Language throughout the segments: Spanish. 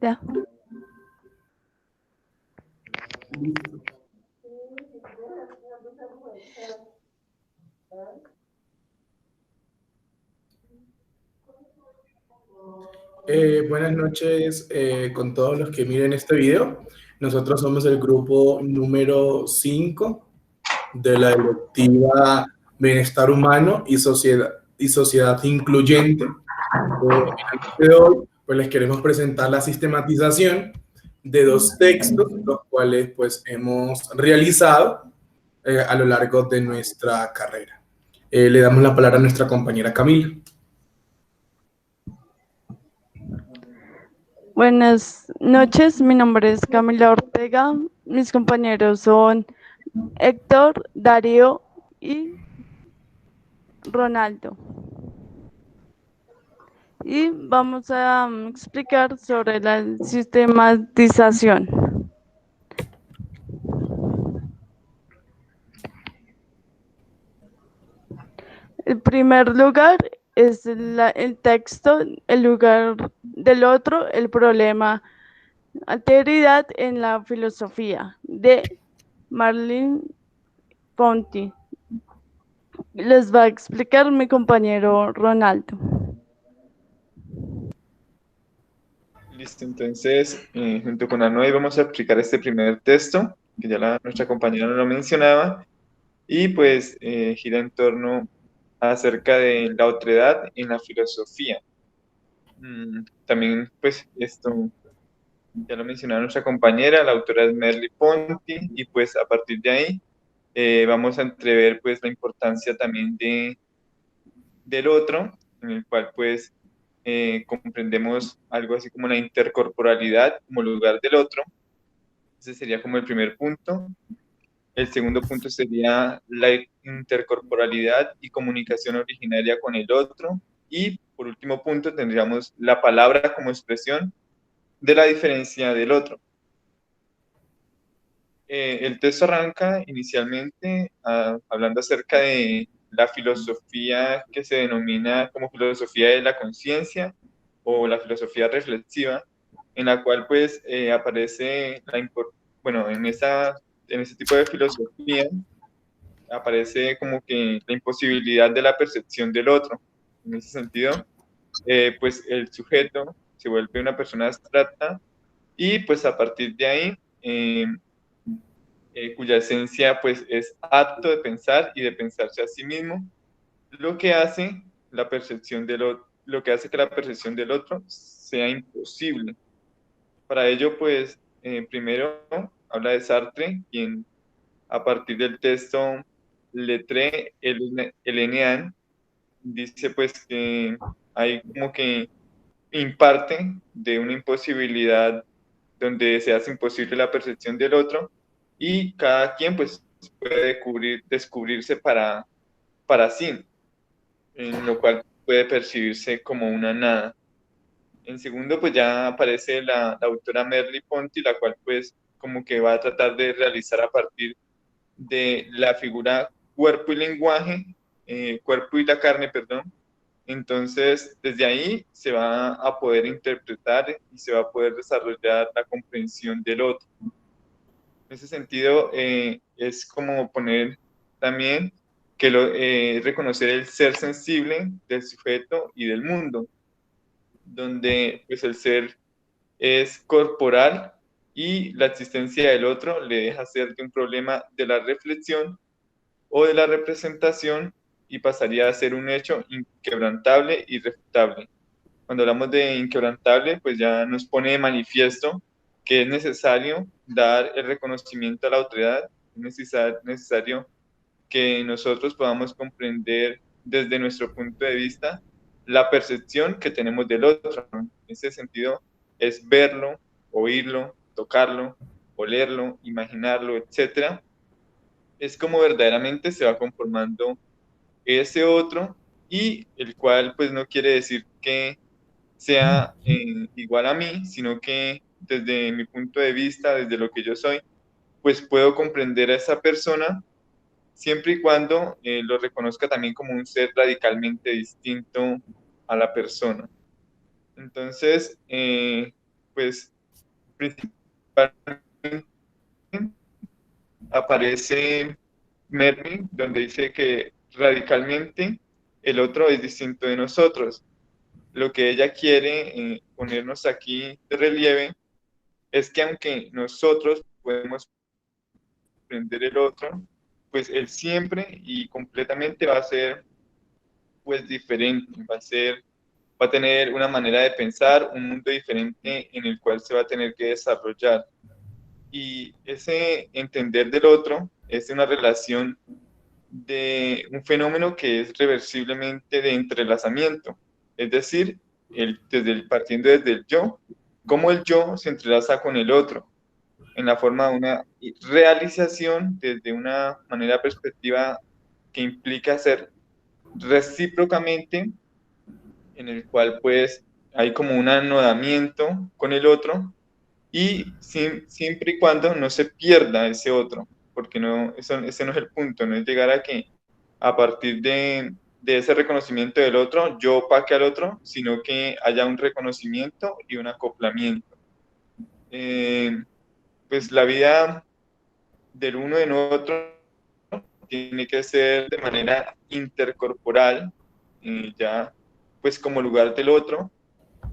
Ya. Buenas noches con todos los que miren este video. Nosotros somos el grupo número 5 de la electiva Bienestar Humano y Sociedad Incluyente. En el día de hoy, pues les queremos presentar la sistematización de dos textos, los cuales pues hemos realizado a lo largo de nuestra carrera. Le damos la palabra a nuestra compañera Camila. Buenas noches, mi nombre es Camila Ortega. Mis compañeros son Héctor, Darío y Ronaldo. Y vamos a explicar sobre la sistematización. El primer lugar es el texto, el lugar del otro, el problema, alteridad en la filosofía de Marlene Ponti. Les va a explicar mi compañero Ronaldo. Listo, entonces, junto con Anoy vamos a explicar este primer texto, que ya nuestra compañera lo mencionaba, y pues gira en torno acerca de la otredad en la filosofía. También, pues, esto ya lo mencionaba nuestra compañera, la autora es Merly Ponti, y pues a partir de ahí vamos a entrever pues la importancia también del otro, en el cual pues comprendemos algo así como la intercorporalidad como lugar del otro. Ese sería como el primer punto. El segundo punto sería la intercorporalidad y comunicación originaria con el otro. Y por último punto tendríamos la palabra como expresión de la diferencia del otro. El texto arranca inicialmente hablando acerca de la filosofía que se denomina como filosofía de la conciencia o la filosofía reflexiva, en la cual pues aparece, bueno, en ese tipo de filosofía aparece como que la imposibilidad de la percepción del otro. En ese sentido, pues el sujeto se vuelve una persona abstracta y pues a partir de ahí cuya esencia pues es apto de pensar y de pensarse a sí mismo, lo que hace la percepción lo que hace que la percepción del otro sea imposible. Para ello, pues, primero habla de Sartre, quien a partir del texto Lettre Helenéen dice pues que hay como que imparte de una imposibilidad donde se hace imposible la percepción del otro y cada quien pues puede descubrirse para sí, en lo cual puede percibirse como una nada. En segundo, pues ya aparece la autora Merly Ponti, la cual pues como que va a tratar de realizar a partir de la figura cuerpo y lenguaje, cuerpo y la carne, perdón. Entonces, desde ahí se va a poder interpretar y se va a poder desarrollar la comprensión del otro. En ese sentido, es como poner también que reconocer el ser sensible del sujeto y del mundo, donde pues el ser es corporal y la existencia del otro le deja ser de un problema de la reflexión o de la representación y pasaría a ser un hecho inquebrantable y irrefutable. Cuando hablamos de inquebrantable, pues ya nos pone de manifiesto que es necesario dar el reconocimiento a la autoridad, es necesario que nosotros podamos comprender desde nuestro punto de vista la percepción que tenemos del otro. En ese sentido, es verlo, oírlo, tocarlo, olerlo, imaginarlo, etcétera. Es como verdaderamente se va conformando ese otro y el cual pues no quiere decir que sea igual a mí, sino que desde mi punto de vista, desde lo que yo soy, pues puedo comprender a esa persona siempre y cuando lo reconozca también como un ser radicalmente distinto a la persona. Entonces, pues principalmente aparece Mervyn, donde dice que radicalmente el otro es distinto de nosotros. Lo que ella quiere ponernos aquí de relieve es que aunque nosotros podemos comprender el otro, pues él siempre y completamente va a ser pues diferente, va a tener una manera de pensar, un mundo diferente en el cual se va a tener que desarrollar. Y ese entender del otro es una relación de un fenómeno que es reversiblemente de entrelazamiento, es decir, partiendo desde el yo, cómo el yo se entrelaza con el otro, en la forma de una realización desde una manera perspectiva que implica ser recíprocamente, en el cual pues hay como un anodamiento con el otro y siempre y cuando no se pierda ese otro, porque no, ese no es el punto, no es llegar a que a partir de ese reconocimiento del otro, yo opaque al otro, sino que haya un reconocimiento y un acoplamiento. Pues la vida del uno en otro tiene que ser de manera intercorporal, ya pues como lugar del otro,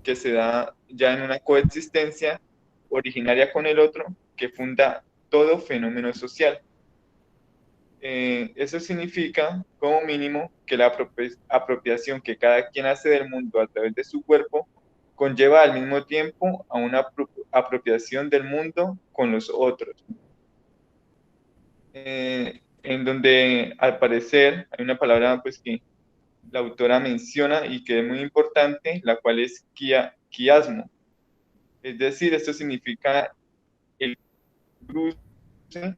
que se da ya en una coexistencia originaria con el otro, que funda todo fenómeno social. Eso significa, como mínimo, que la apropiación que cada quien hace del mundo a través de su cuerpo conlleva al mismo tiempo a una apropiación del mundo con los otros. En donde al parecer hay una palabra pues que la autora menciona y que es muy importante, la cual es quiasmo. Es decir, esto significa el cruce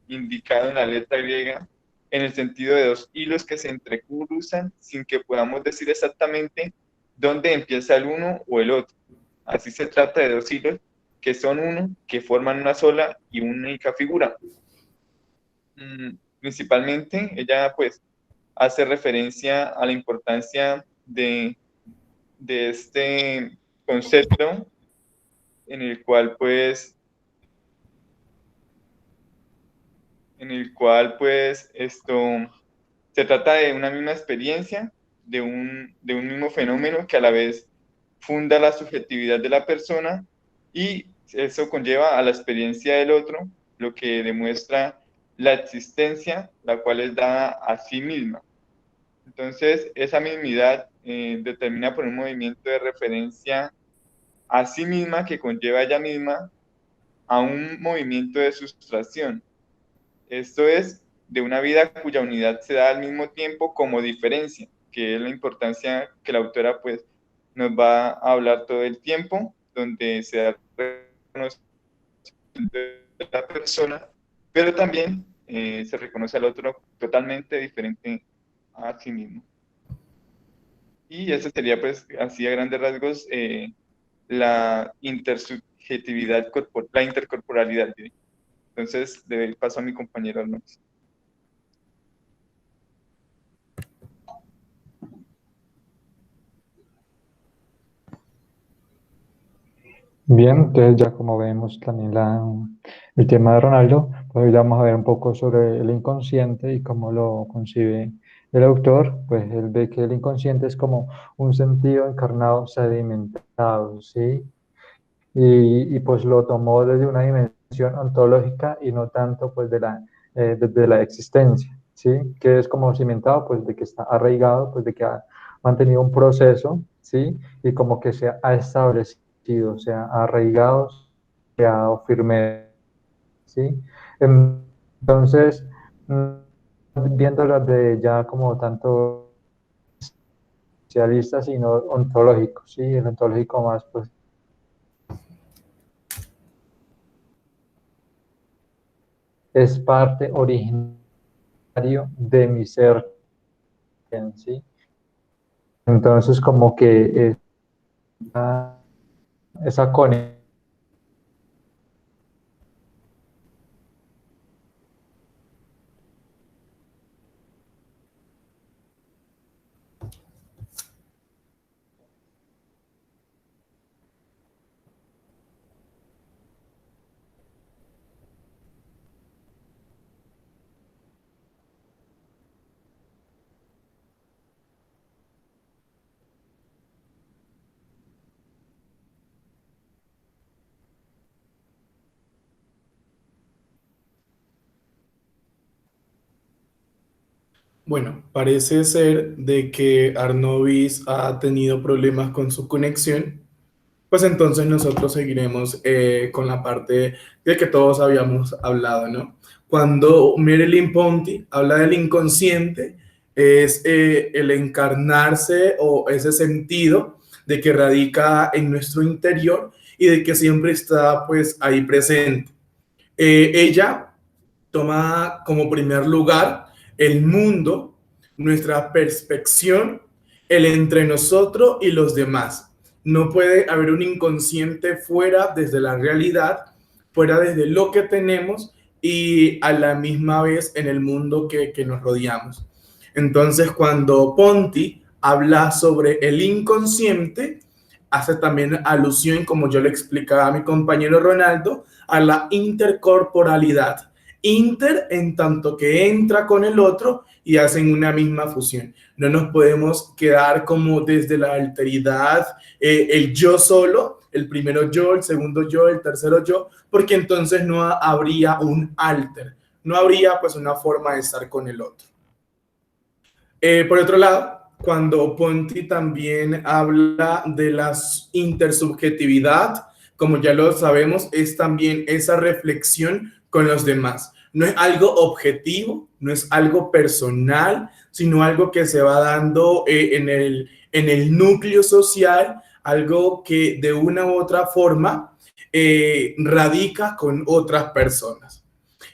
indicado en la letra griega en el sentido de dos hilos que se entrecruzan sin que podamos decir exactamente dónde empieza el uno o el otro. Así se trata de dos hilos que son uno, que forman una sola y única figura. Principalmente, ella pues hace referencia a la importancia de este concepto en el cual esto se trata de una misma experiencia, de un mismo fenómeno que a la vez funda la subjetividad de la persona y eso conlleva a la experiencia del otro, lo que demuestra la existencia, la cual es dada a sí misma. Entonces, esa mismidad determina por un movimiento de referencia a sí misma que conlleva ella misma a un movimiento de sustracción. Esto es de una vida cuya unidad se da al mismo tiempo como diferencia, que es la importancia que la autora pues nos va a hablar todo el tiempo, donde se da reconocimiento de la persona, pero también se reconoce al otro totalmente diferente a sí mismo. Y eso sería pues así a grandes rasgos la intersubjetividad, la intercorporalidad. Entonces, le doy paso a mi compañero Alonso. Bien, entonces ya como vemos también el tema de Ronaldo, pues hoy vamos a ver un poco sobre el inconsciente y cómo lo concibe el autor. Pues él ve que el inconsciente es como un sentido encarnado sedimentado, ¿sí? Pues lo tomó desde una dimensión ontológica y no tanto pues desde la existencia, ¿sí? Que es como cimentado pues de que está arraigado, pues de que ha mantenido un proceso, ¿sí? Y como que se ha establecido, se ha arraigado, se ha dado firme, ¿sí? Entonces, viéndolo de ya como tanto especialistas sino ontológico, ¿sí? El ontológico más pues es parte originario de mi ser, ¿sí? Entonces, como que esa conexión Bueno, parece ser de que Arnovis ha tenido problemas con su conexión, pues entonces nosotros seguiremos con la parte de que todos habíamos hablado, ¿no? Cuando Marilyn Ponty habla del inconsciente, es el encarnarse o ese sentido de que radica en nuestro interior y de que siempre está pues ahí presente. Ella toma como primer lugar el mundo, nuestra perspección, el entre nosotros y los demás. No puede haber un inconsciente fuera desde la realidad, fuera desde lo que tenemos y a la misma vez en el mundo que nos rodeamos. Entonces, cuando Ponti habla sobre el inconsciente, hace también alusión, como yo le explicaba a mi compañero Ronaldo, a la intercorporalidad. Inter en tanto que entra con el otro y hacen una misma fusión. No nos podemos quedar como desde la alteridad, el yo solo, el primero yo, el segundo yo, el tercero yo, porque entonces no habría un alter, no habría pues una forma de estar con el otro. Por otro lado, cuando Ponti también habla de la intersubjetividad, como ya lo sabemos, es también esa reflexión con los demás. No es algo objetivo, no es algo personal, sino algo que se va dando en el núcleo social, algo que de una u otra forma radica con otras personas.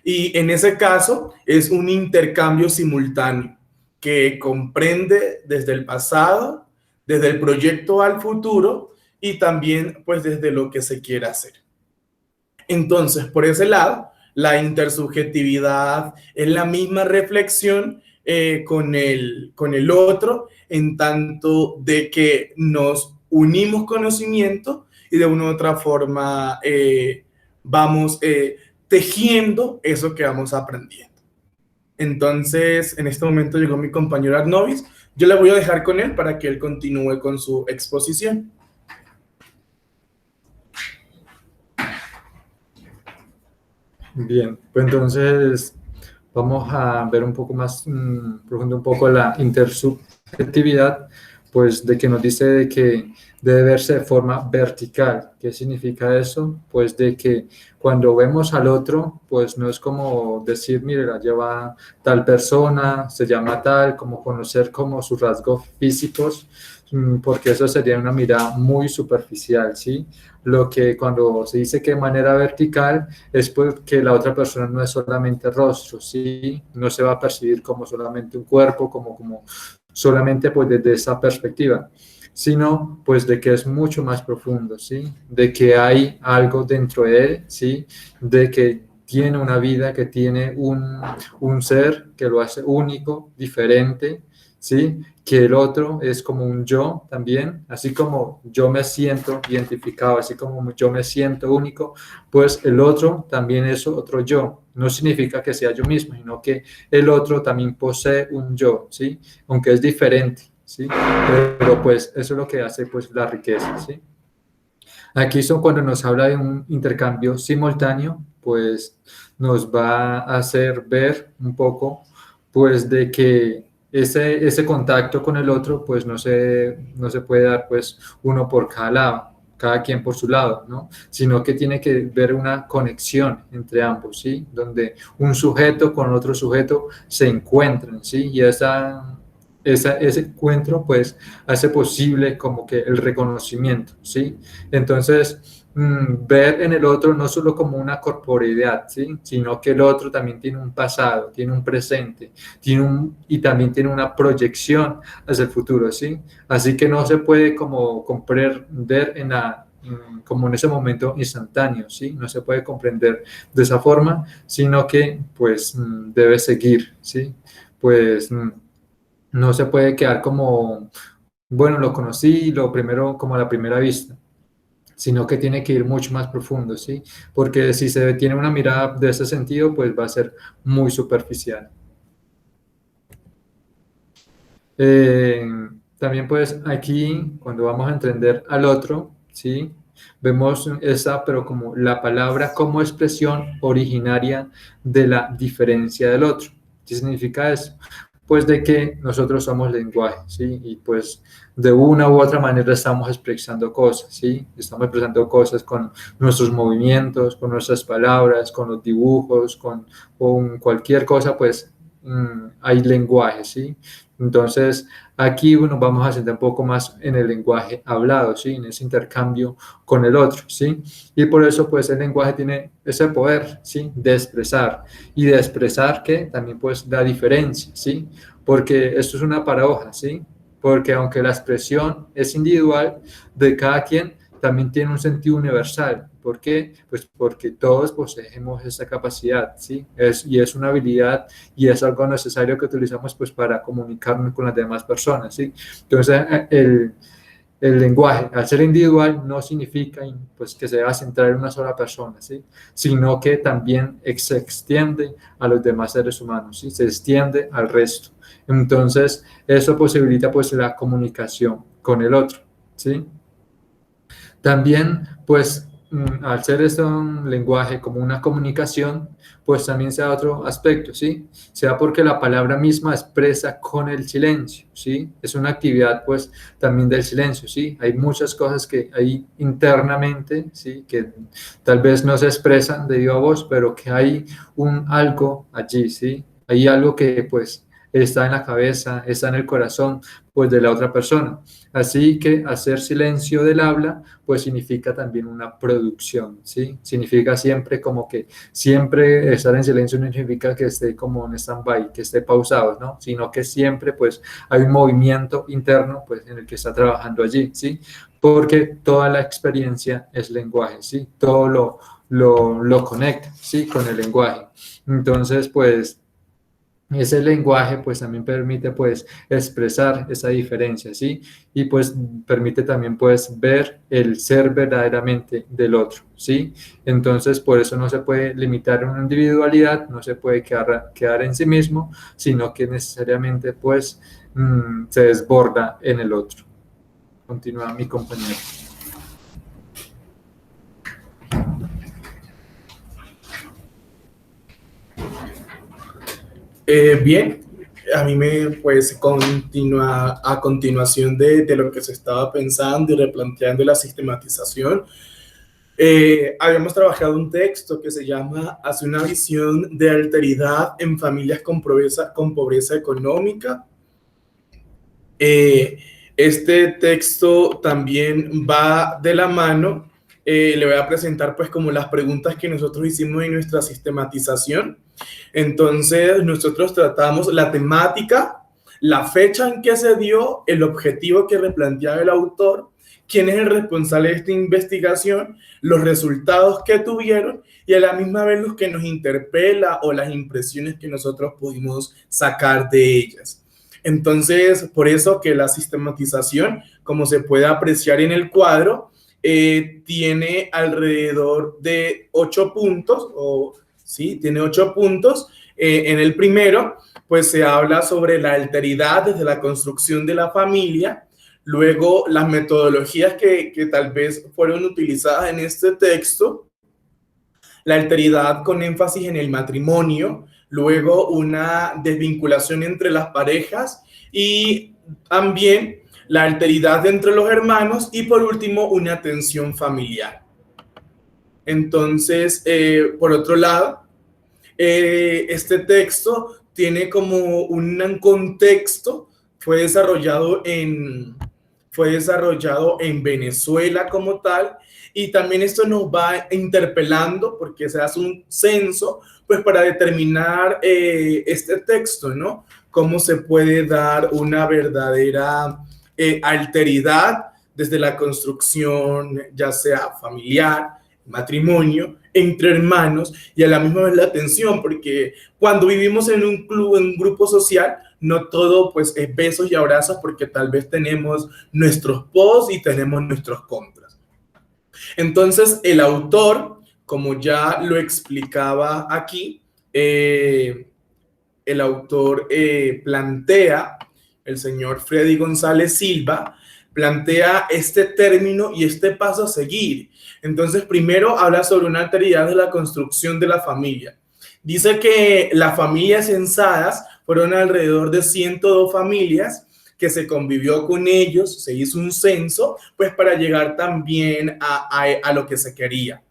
Y en ese caso es un intercambio simultáneo que comprende desde el pasado, desde el proyecto al futuro y también pues desde lo que se quiera hacer. Entonces, por ese lado, la intersubjetividad es la misma reflexión con el otro, en tanto de que nos unimos conocimiento y de una u otra forma vamos tejiendo eso que vamos aprendiendo. Entonces, en este momento llegó mi compañero Arnovis. Yo le voy a dejar con él para que él continúe con su exposición. Bien, pues entonces vamos a ver un poco más profundo un poco la intersubjetividad, pues de que nos dice de que debe verse de forma vertical. ¿Qué significa eso? Pues de que cuando vemos al otro, pues no es como decir, mire, la lleva tal persona, se llama tal, como conocer como sus rasgos físicos, porque eso sería una mirada muy superficial, ¿sí? Lo que cuando se dice que de manera vertical es porque la otra persona no es solamente rostro, ¿sí? No se va a percibir como solamente un cuerpo, como solamente pues desde esa perspectiva, sino pues de que es mucho más profundo, ¿sí? De que hay algo dentro de él, ¿sí? De que tiene una vida, que tiene un ser que lo hace único, diferente, ¿sí? Que el otro es como un yo también, así como yo me siento identificado, así como yo me siento único, pues el otro también es otro yo. No significa que sea yo mismo, sino que el otro también posee un yo, ¿sí? Aunque es diferente, ¿sí? Pero pues eso es lo que hace pues la riqueza, ¿sí? Aquí son cuando nos habla de un intercambio simultáneo, pues nos va a hacer ver un poco pues de que ese contacto con el otro pues no se puede dar pues uno por cada lado, cada quien por su lado, ¿no? Sino que tiene que ver una conexión entre ambos, ¿sí? Donde un sujeto con otro sujeto se encuentran, ¿sí? Y ese encuentro pues hace posible como que el reconocimiento, ¿sí? Entonces, ver en el otro no solo como una corporeidad, ¿sí? Sino que el otro también tiene un pasado, tiene un presente, y también tiene una proyección hacia el futuro, ¿sí? Así que no se puede como comprender como en ese momento instantáneo, ¿sí? No se puede comprender de esa forma, sino que pues debe seguir, ¿sí? Pues no se puede quedar como, bueno, lo conocí, lo primero, como a la primera vista, sino que tiene que ir mucho más profundo, ¿sí? Porque si se tiene una mirada de ese sentido, pues va a ser muy superficial. También pues aquí, cuando vamos a entender al otro, ¿sí? Vemos esa, pero como la palabra como expresión originaria de la diferencia del otro. ¿Qué significa eso? pues de que nosotros somos lenguaje, ¿sí? Y pues de una u otra manera estamos expresando cosas, ¿sí? Estamos expresando cosas con nuestros movimientos, con nuestras palabras, con los dibujos, con cualquier cosa, pues hay lenguaje, ¿sí? Entonces, aquí nos vamos a centrar un poco más en el lenguaje hablado, ¿sí? En ese intercambio con el otro, ¿sí? Y por eso, pues, el lenguaje tiene ese poder, ¿sí? De expresar. Y de expresar que también, pues, da diferencia, ¿sí? Porque esto es una paradoja, ¿sí? Porque aunque la expresión es individual de cada quien, también tiene un sentido universal. ¿Por qué? Pues porque todos poseemos esa capacidad, ¿sí? Y es una habilidad y es algo necesario que utilizamos pues para comunicarnos con las demás personas, ¿sí? Entonces, el lenguaje, al ser individual, no significa pues, que se deba centrar en una sola persona, ¿sí? Sino que también se extiende a los demás seres humanos, ¿sí? Se extiende al resto. Entonces, eso posibilita pues, la comunicación con el otro, ¿sí? También, pues, al ser esto un lenguaje como una comunicación, pues también se da otro aspecto, ¿sí? Se da porque la palabra misma expresa con el silencio, ¿sí? Es una actividad, pues, también del silencio, ¿sí? Hay muchas cosas que hay internamente, ¿sí? Que tal vez no se expresan de viva voz, pero que hay algo allí, ¿sí? Hay algo que, pues, está en la cabeza, está en el corazón, pues, de la otra persona. Así que hacer silencio del habla, pues significa también una producción, ¿sí? Significa siempre como que siempre estar en silencio no significa que esté como en stand-by, que esté pausado, ¿no? Sino que siempre pues hay un movimiento interno pues en el que está trabajando allí, ¿sí? Porque toda la experiencia es lenguaje, ¿sí? Todo lo conecta, ¿sí? Con el lenguaje. Entonces pues ese lenguaje pues también permite pues expresar esa diferencia, ¿sí? Y pues permite también pues ver el ser verdaderamente del otro, ¿sí? Entonces por eso no se puede limitar a una individualidad, no se puede quedar en sí mismo, sino que necesariamente pues se desborda en el otro. Continúa mi compañero. Bien, a mí me pues continúa a continuación de lo que se estaba pensando y replanteando la sistematización. Habíamos trabajado un texto que se llama Hacia una visión de alteridad en familias con pobreza económica. Este texto también va de la mano. Le voy a presentar pues como las preguntas que nosotros hicimos en nuestra sistematización. Entonces nosotros tratamos la temática, la fecha en que se dio, el objetivo que replanteaba el autor, quién es el responsable de esta investigación, los resultados que tuvieron y a la misma vez los que nos interpela o las impresiones que nosotros pudimos sacar de ellas. Entonces, por eso que la sistematización, como se puede apreciar en el cuadro, tiene alrededor de 8 puntos, ¿sí? Tiene 8 puntos. En el primero, pues se habla sobre la alteridad desde la construcción de la familia, luego las metodologías que tal vez fueron utilizadas en este texto, la alteridad con énfasis en el matrimonio, luego una desvinculación entre las parejas y también la alteridad entre los hermanos y por último una tensión familiar. Entonces, por otro lado, este texto tiene como un contexto, fue desarrollado en Venezuela como tal, y también esto nos va interpelando porque se hace un censo pues para determinar este texto, ¿no? Cómo se puede dar una verdadera alteridad desde la construcción, ya sea familiar, matrimonio, entre hermanos y a la misma vez la tensión, porque cuando vivimos en un club, en un grupo social, no todo pues es besos y abrazos porque tal vez tenemos nuestros pros y tenemos nuestros contras. Entonces el autor, como ya lo explicaba aquí, el autor plantea, el señor Freddy González Silva, plantea este término y este paso a seguir. Entonces, primero habla sobre una alteridad de la construcción de la familia. Dice que las familias censadas fueron alrededor de 102 familias que se convivió con ellos, se hizo un censo, pues para llegar también a lo que se quería.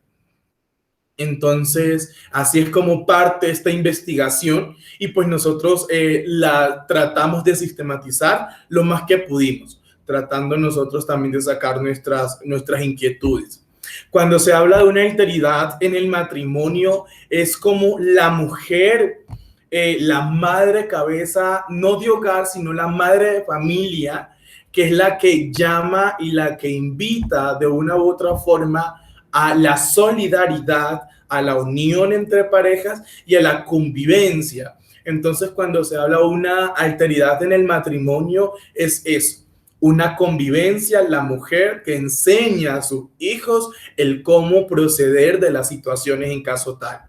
Entonces, así es como parte esta investigación y pues nosotros la tratamos de sistematizar lo más que pudimos, tratando nosotros también de sacar nuestras inquietudes. Cuando se habla de una alteridad en el matrimonio, es como la mujer, la madre cabeza, no de hogar, sino la madre de familia, que es la que llama y la que invita de una u otra forma a la solidaridad, a la unión entre parejas y a la convivencia. Entonces, cuando se habla de una alteridad en el matrimonio, es eso, una convivencia, la mujer que enseña a sus hijos el cómo proceder de las situaciones en caso tal.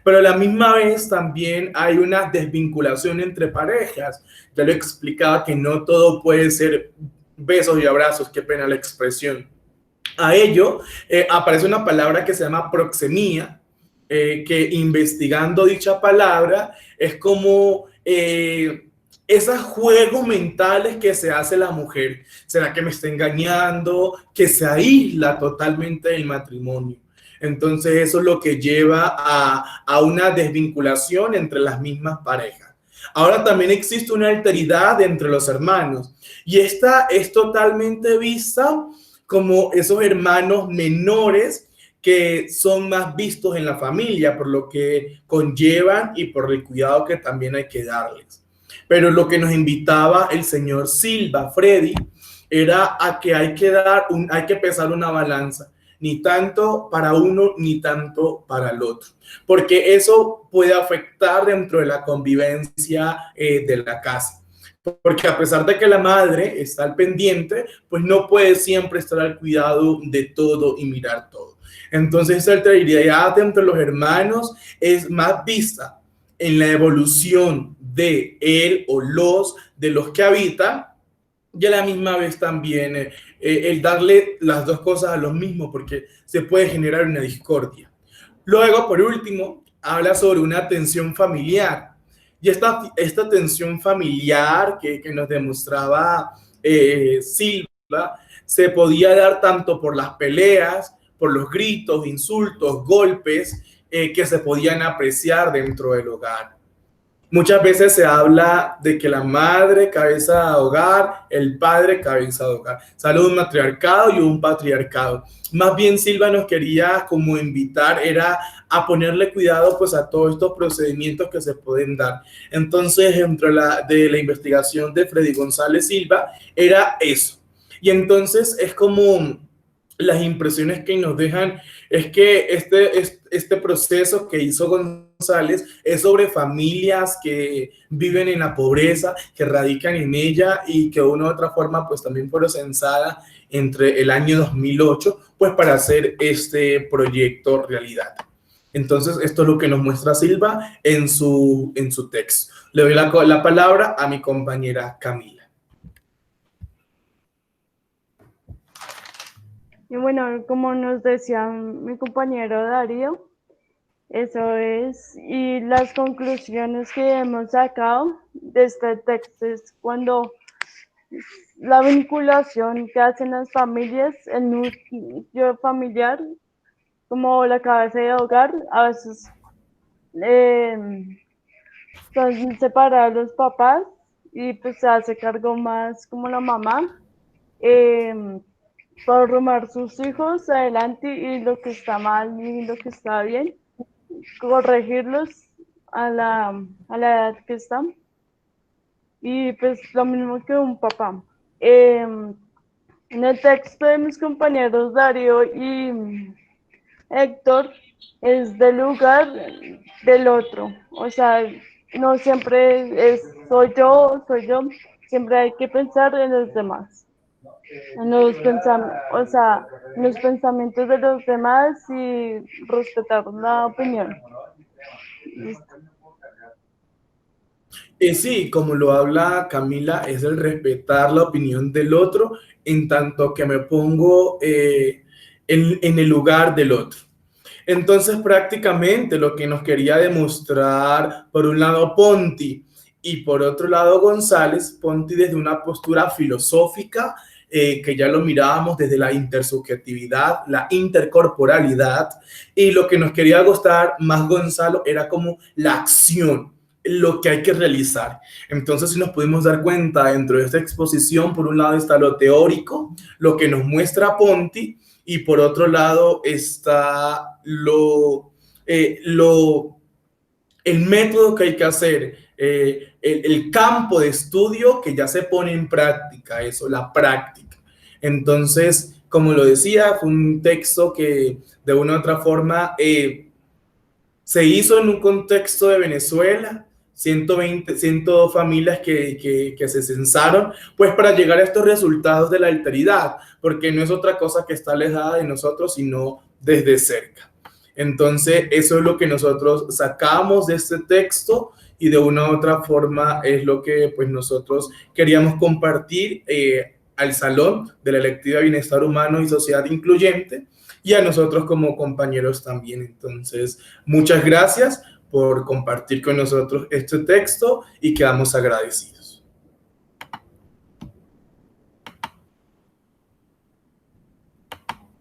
Pero a la misma vez también hay una desvinculación entre parejas. Ya lo explicaba que no todo puede ser besos y abrazos, qué pena la expresión. A ello aparece una palabra que se llama proxemia, que investigando dicha palabra es como esos juegos mentales que se hace la mujer. ¿Será que me está engañando? Que se aísla totalmente del matrimonio. Entonces eso es lo que lleva a una desvinculación entre las mismas parejas. Ahora también existe una alteridad entre los hermanos y esta es totalmente vista como esos hermanos menores que son más vistos en la familia por lo que conllevan y por el cuidado que también hay que darles. Pero lo que nos invitaba el señor Silva, Freddy, era a que hay que pesar una balanza, ni tanto para uno ni tanto para el otro, porque eso puede afectar dentro de la convivencia de la casa. Porque a pesar de que la madre está al pendiente, pues no puede siempre estar al cuidado de todo y mirar todo. Entonces, esa alteridad entre los hermanos es más vista en la evolución de él o de los que habitan, y a la misma vez también el darle las dos cosas a los mismos, porque se puede generar una discordia. Luego, por último, habla sobre una tensión familiar. Y esta tensión familiar que nos demostraba Silva se podía dar tanto por las peleas, por los gritos, insultos, golpes que se podían apreciar dentro del hogar. Muchas veces se habla de que la madre cabeza de hogar, el padre cabeza de hogar. Sale un matriarcado y un patriarcado. Más bien Silva nos quería como invitar era a ponerle cuidado pues a todos estos procedimientos que se pueden dar. Entonces, dentro de la investigación de Freddy González Silva era eso. Y entonces es como las impresiones que nos dejan es que este proceso que hizo González es sobre familias que viven en la pobreza, que radican en ella y que de una u otra forma pues también fueron censadas entre el año 2008 pues para hacer este proyecto realidad. Entonces esto es lo que nos muestra Silva en su texto. Le doy la palabra a mi compañera Camila. Y bueno, como nos decía mi compañero Darío, eso es, y las conclusiones que hemos sacado de este texto es cuando la vinculación que hacen las familias, el núcleo familiar, como la cabeza de hogar, a veces son separados los papás y pues se hace cargo más como la mamá. Por rumar sus hijos adelante y lo que está mal y lo que está bien, corregirlos a la edad que están. Y pues lo mismo que un papá. En el texto de mis compañeros Darío y Héctor es del lugar del otro. O sea, no siempre soy yo, siempre hay que pensar en los demás. En los pensamientos de los demás y respetar la opinión. Listo. Sí, como lo habla Camila, es el respetar la opinión del otro en tanto que me pongo en el lugar del otro. Entonces, prácticamente lo que nos quería demostrar, por un lado, Ponti y por otro lado González, Ponti desde una postura filosófica, que ya lo mirábamos desde la intersubjetividad, la intercorporalidad, y lo que nos quería gustar más Gonzalo era como la acción, lo que hay que realizar. Entonces, si nos pudimos dar cuenta dentro de esta exposición, por un lado está lo teórico, lo que nos muestra Ponti, y por otro lado está el método que hay que hacer, el campo de estudio que ya se pone en práctica, eso, la práctica. Entonces, como lo decía, fue un texto que de una u otra forma se hizo en un contexto de Venezuela, 102 familias que se censaron, pues para llegar a estos resultados de la alteridad, porque no es otra cosa que está alejada de nosotros, sino desde cerca. Entonces, eso es lo que nosotros sacamos de este texto y de una u otra forma es lo que pues nosotros queríamos compartir al Salón de la Electiva Bienestar Humano y Sociedad Incluyente y a nosotros como compañeros también. Entonces, muchas gracias por compartir con nosotros este texto y quedamos agradecidos.